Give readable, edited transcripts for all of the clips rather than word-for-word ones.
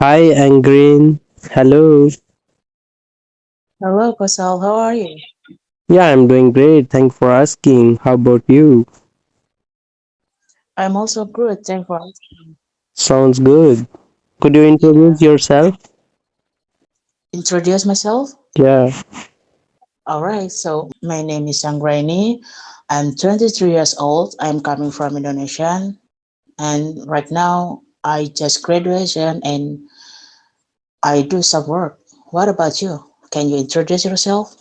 Hi, Anggraini. Hello. Hello, Kosal. How are you? Yeah, I'm doing great. Thanks for asking. How about you? I'm also good. Thanks for asking. Sounds good. Could you introduce Yeah. yourself? Introduce myself. Yeah. All right. So my name is Anggraini. I'm 23 years old. I'm coming from Indonesia, and right now I just graduation and I do some work. What about you? Can you introduce yourself?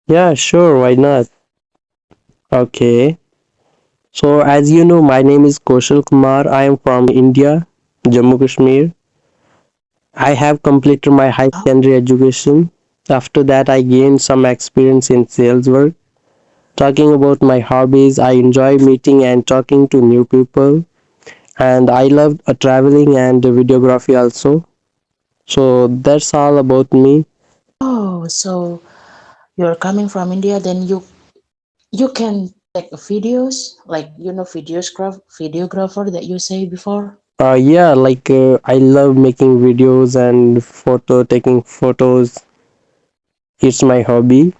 Yeah, sure. Why not? Okay. So, as you know, my name is Kaushal Kumar. I am from India, Jammu Kashmir. I have completed my high Oh, secondary education. After that, I gained some experience in sales work. Talking about my hobbies, I enjoy meeting and talking to new people. And I love traveling and videography also. So that's all about me. oh, so you're coming from India, then you can take videos like videographer that you say before. Yeah, I love making videos and taking photos. It's my hobby.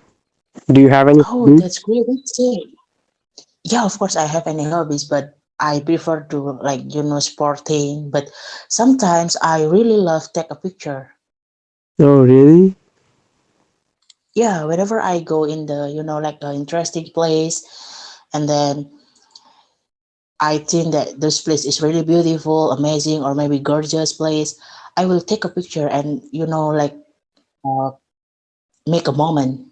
Do you have any Oh, hobby? that's great. That's it. Yeah, of course I have any hobbies, but I prefer to sporting. But sometimes I really love take a picture. Oh, really? Yeah, whenever I go in the like an interesting place, and then I think that this place is really beautiful, amazing, or maybe gorgeous place, I will take a picture and uh, make a moment.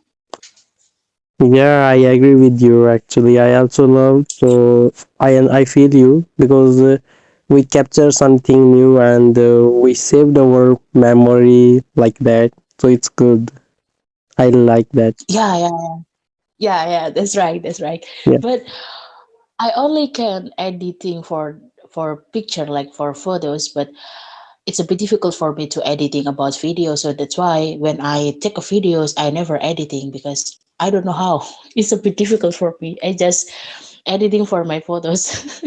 Yeah, I agree with you. Actually, I also love. So I feel you because we capture something new and we saved our memory like that. So it's good. I like that. Yeah, yeah, yeah. That's right. That's right. Yeah. But I only can editing for picture like for photos, but it's a bit difficult for me to editing about video. So that's why when I take a videos, I never editing because I don't know how. It's a bit difficult for me. I just editing for my photos.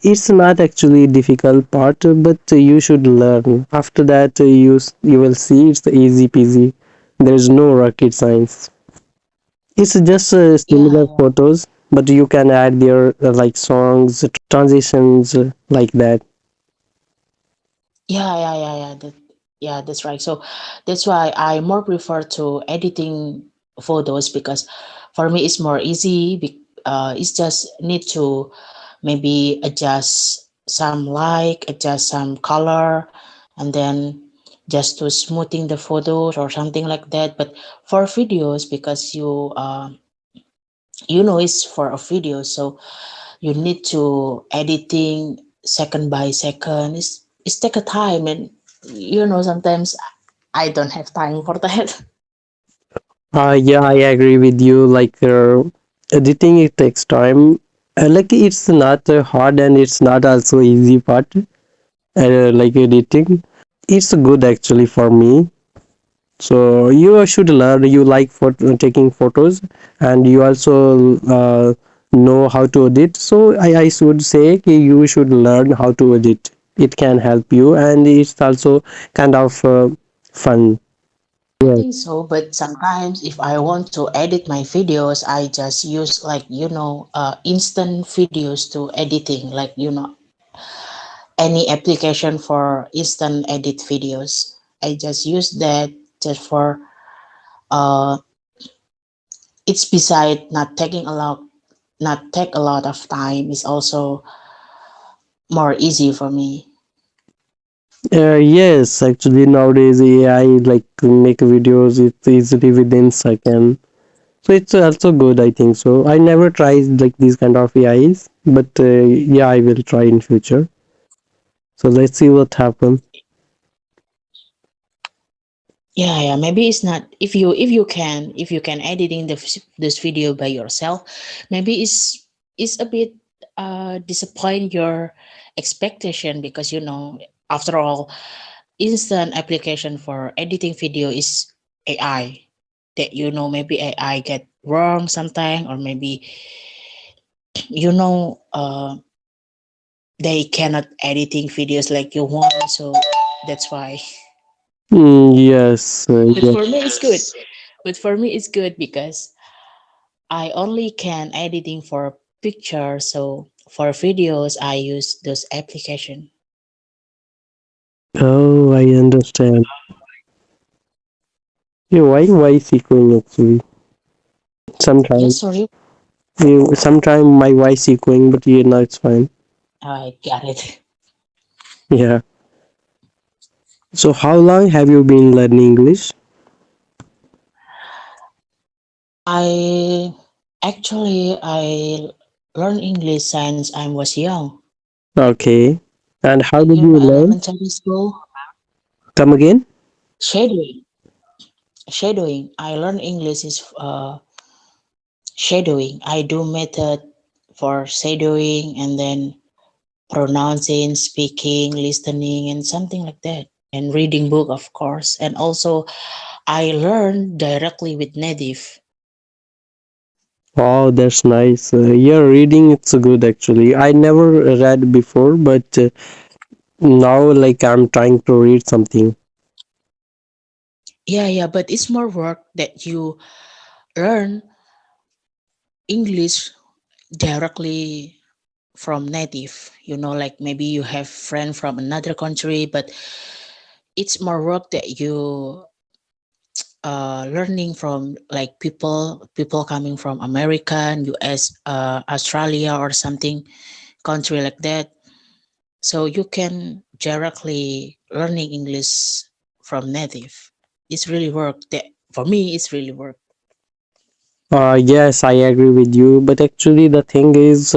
It's not actually difficult part, but you should learn. After that, you will see it's easy peasy. There is no rocket science. It's just Yeah, similar photos, but you can add their like songs, transitions, like that. yeah. Yeah, that's right. So that's why I more prefer to editing photos because for me it's more easy. It's just need to maybe adjust some light, adjust some color, and then just to smoothing the photos or something like that. But for videos, because it's for a video, so you need to editing second by second. It's take a time, and sometimes I don't have time for that. Yeah, I agree with you. Editing it takes time. It's not hard and it's not also easy part. Like editing, it's good actually for me. So you should learn. You like for taking photos, and you also know how to edit. So I should say you should learn how to edit. It can help you, and it's also kind of fun. I Yeah. think so, but sometimes if I want to edit my videos, I just use instant videos to editing, like any application for instant edit videos. I just use that just for uh it's beside not take a lot of time. It's also more easy for me. Yes, actually nowadays AI like make videos it's easily within second. So it's also good, I think so. I never tried like these kind of AIs, but yeah, I will try in future. So let's see what happens. Yeah, maybe it's not if you can editing this video by yourself, maybe it's a bit disappoint your expectation because after all instant application for editing video is AI that maybe AI get wrong sometime or maybe you know uh they cannot editing videos like you want, so That's why. Yes, But yes. for me, it's good. But for me, it's good because I only can editing for pictures. So for videos, I use those application. Oh, I understand. Yeah, why sequin actually? Yes, Sometimes, sorry. sometime my voice echoing, but yeah, now it's fine. I got it. Yeah. So how long have you been learning English? I I learned English since I was young. Okay. And how did You you know, learn? elementary school Come again? shadowing. Shadowing. I learned English is shadowing. I do method for shadowing and then pronouncing, speaking, listening, and something like that. And reading book, of course. And also, I learned directly with native. Oh, that's nice. Yeah, reading it's good actually. I never read before, but now like I'm trying to read something. Yeah, yeah, but it's more work that you learn English directly from native. You know, like maybe you have friend from another country, but it's more work that you learning from like people coming from American, US, Australia, or something country like that. So you can directly learning English from native. It's really work. That for me, it's really work. Yes, I agree with you. But actually, the thing is,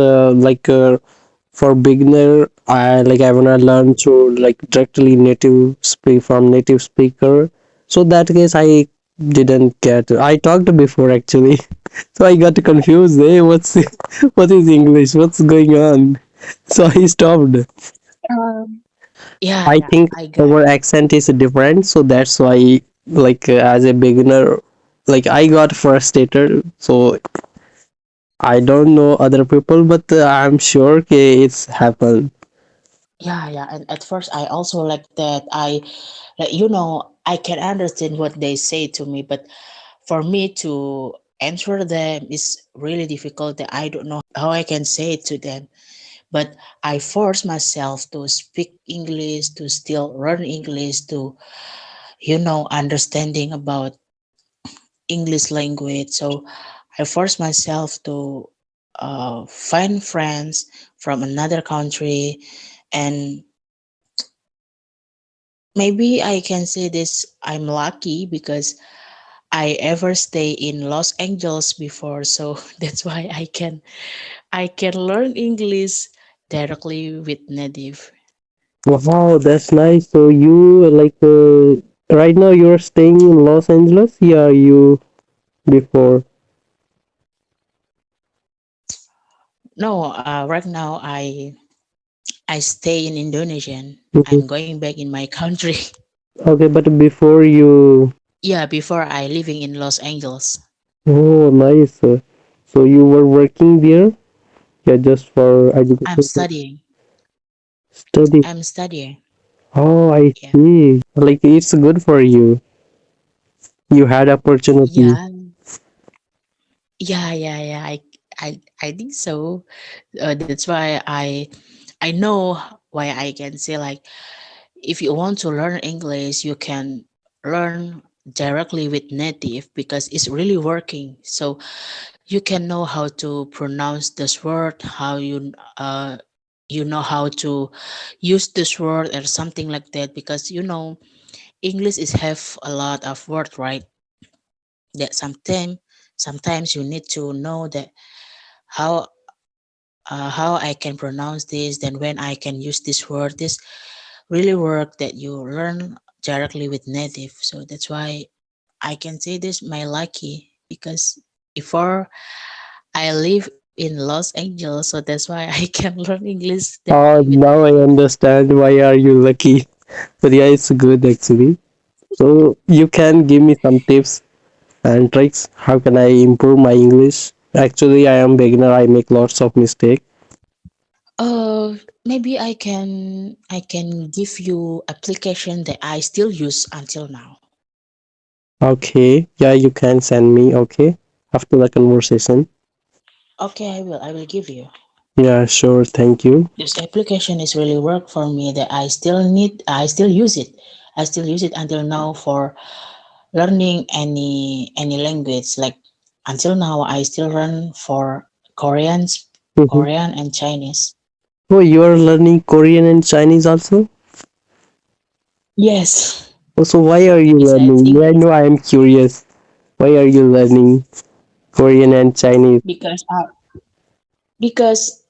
for beginner, I wanna learn to like directly native speak from native speaker. So that case, I didn't get. I talked before actually, so I got confused. Hey, what's what is English? What's going on? So I stopped. Yeah, I yeah, think I got our it. accent is different, so that's why as a beginner, like I got frustrated. So I don't know other people, but I'm sure it's happened. Yeah, yeah. And at first, I also like that. Like you know, I can understand what they say to me, but for me to answer them is really difficult. That I don't know how I can say it to them. But I force myself to speak English, to still learn English, to understanding about English language. So I force myself to find friends from another country, and maybe I can say this: I'm lucky because I ever stay in Los Angeles before, so that's why I can learn English directly with native. Wow, that's nice. So you right now you're staying in Los Angeles? Yeah, you before. No, right now I stay in Indonesian. Mhm. I'm going back in my country. Okay, but before you. Yeah, before I living in Los Angeles. Oh, nice. So you were working there? Yeah, just for I'm education studying. study. I'm studying. Oh, I Yeah. see. Like it's good for you. You had opportunity. Yeah. Yeah. I think so. That's why I know why I can say like if you want to learn English, you can learn directly with native because it's really working. So you can know how to pronounce this word, how you know how to use this word or something like that because English is have a lot of word, right? That sometimes you need to know that how how I can pronounce this, then when I can use this word, this really work that you learn directly with native. So that's why I can say this my lucky because before I live in Los Angeles, so that's why I can learn English directly Oh, with now I native. understand why are you lucky. But yeah, it's good actually. So you can give me some tips and tricks. How can I improve my English? Actually, I am beginner. I make lots of mistake. maybe I can give you application that I still use until now. Okay, yeah, you can send me. Okay, after the conversation. Okay, I will give you. Yeah, sure. Thank you. This application is really work for me that I still use it. I still use it until now for learning any language. Like until now I still run for Mhm. Korean and Chinese. Oh, you are learning Korean and Chinese also? Yes. Oh, so why are you Besides learning? I English. know I am curious. Why are you learning Korean and Chinese? Because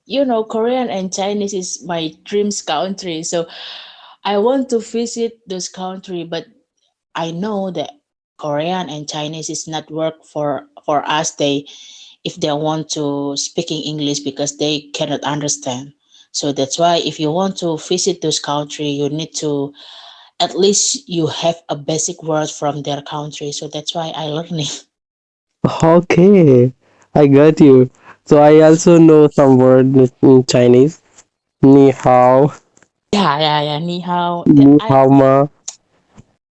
Korean and Chinese is my dreams country. So I want to visit those country, but I know that Korean and Chinese is not work for us. If they want to speaking English because they cannot understand. So that's why if you want to visit those country, you need to at least you have a basic word from their country. So that's why I learning. Okay, I got you. So I also know some words in Chinese. Ni hao, Yeah, yeah, yeah. Ni hao. ni That I hao ma.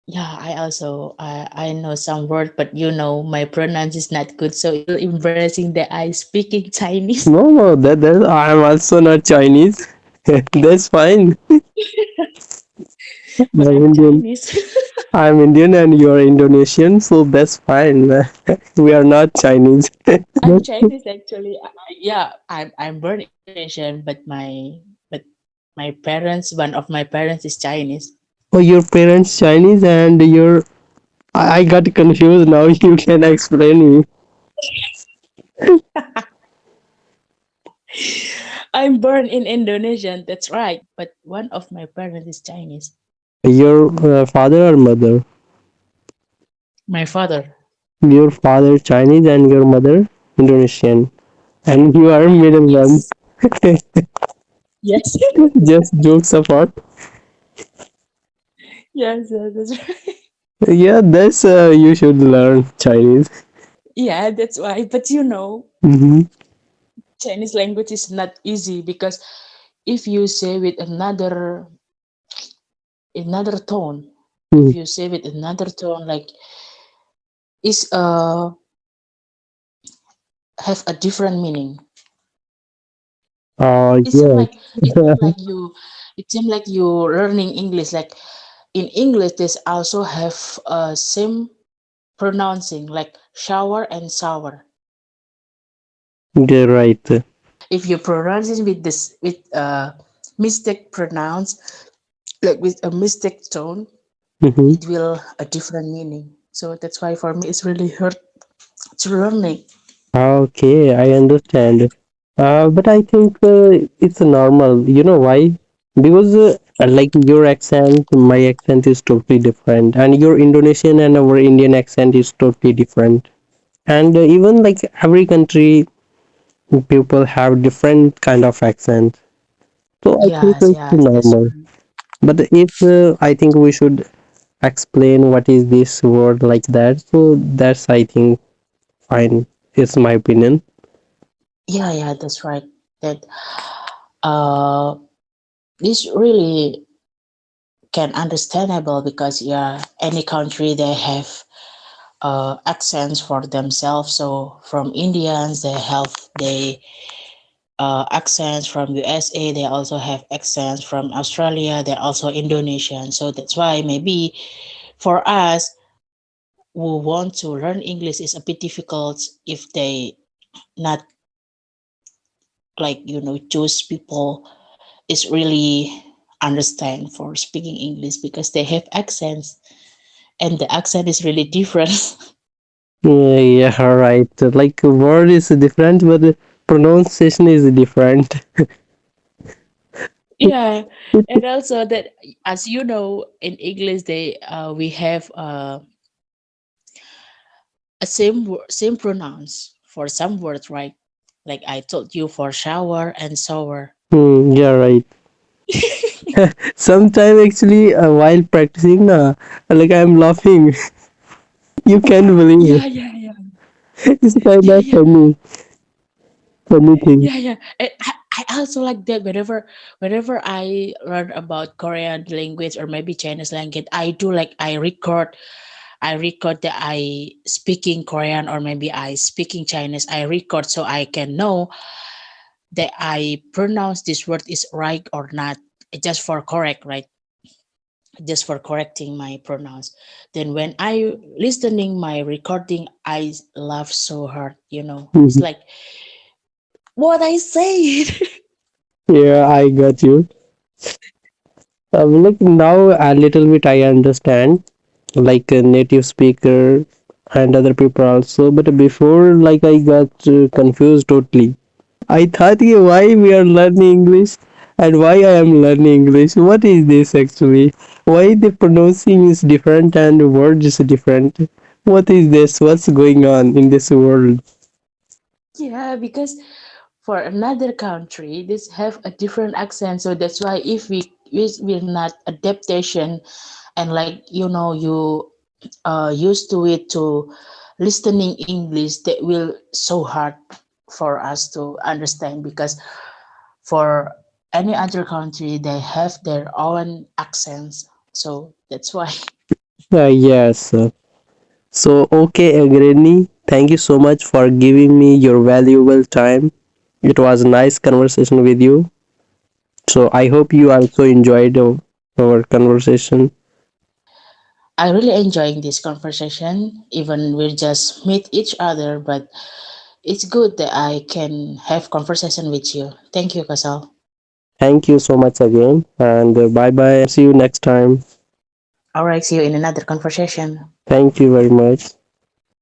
Yeah, I also I know some word, but my pronounce is not good, so it's really embarrassing that I speaking Chinese. No, no, that I am also not Chinese. That's fine. But I'm I'm Indian. Chinese. I'm Indian and you are Indonesian, so that's fine. We are not Chinese. I'm Chinese actually. Yeah, I'm born Indonesian, but my parents, one of my parents is Chinese. Oh, your parents Chinese and your I got confused now. You can explain me. I'm born in Indonesian, that's right. But one of my parents is Chinese. Your father or mother? My father. Your father Chinese and your mother Indonesian, and you are middle one. Yes. Yes. Just jokes apart. Yes, yes, that's right. Yeah, that's you should learn Chinese. Yeah, that's why. But Mm-hmm. Chinese language is not easy because if you say with another tone, if you say with another tone, like is have a different meaning. It seems Yes. like it seems like you it seems like you learning English. Like in English, they also have same pronouncing like shower and sour. You're right. If you pronounce it with this with mistake pronounce like with a mistake tone, Mm-hmm. it will a different meaning. So that's why for me it's really hard to learning. Okay, I understand. But I think it's normal. You know why? Because like your accent, my accent is totally different, and your Indonesian and our Indian accent is totally different. And even like every country, people have different kind of accent. So I think Yes, it's yes, that's normal. right. But if I think we should explain what is this word like that, so that's I think fine. It's my opinion. Yeah, yeah, that's right. That uh this really can understandable because yeah, any country they have accents for themselves. So from Indians they have they accents from USA, they also have accents from Australia, they're also Indonesian. So that's why maybe for us who want to learn English is a bit difficult if they not like choose people is really understand for speaking English because they have accents and the accent is really different. Yeah, right. Like word is different, but the pronunciation is different. Yeah, and also that as you know in English they we have a same pronouns for some words, right? Like I told you for shower and shower. Yeah, right. Sometimes actually, while practicing, like I'm laughing. You can't believe it. Yeah, yeah, yeah, It's kind yeah, of yeah, funny thing. yeah, yeah. I also like that whenever I learn about Korean language or maybe Chinese language, I do like I record that I speaking Korean or maybe I speaking Chinese. I record so I can know that I pronounce this word is right or not. Just for correct, right? Just for correcting my pronouns. Then when I listening my recording, I laugh so hard. It's like what I said. Yeah, I got you. Like now a little bit I understand, like a native speaker and other people also. But before, like I got confused totally. I thought, "Yeah, why we are learning English and why I am learning English. What is this actually? Why the pronouncing is different and the word is different? What is this? What's going on in this world?" Yeah, because for another country, this have a different accent. So that's why if we will not adaptation and like you used to it to listening English, that will so hard for us to understand because for any other country they have their own accents. So that's why. Yes. So, okay, Anggraini, thank you so much for giving me your valuable time. It was a nice conversation with you. So, I hope you also enjoyed our conversation. I really enjoying this conversation, even we just meet each other, but it's good that I can have conversation with you. Thank you, Kasal. Thank you so much again, and bye bye, and see you next time. All right, see you in another conversation. Thank you very much.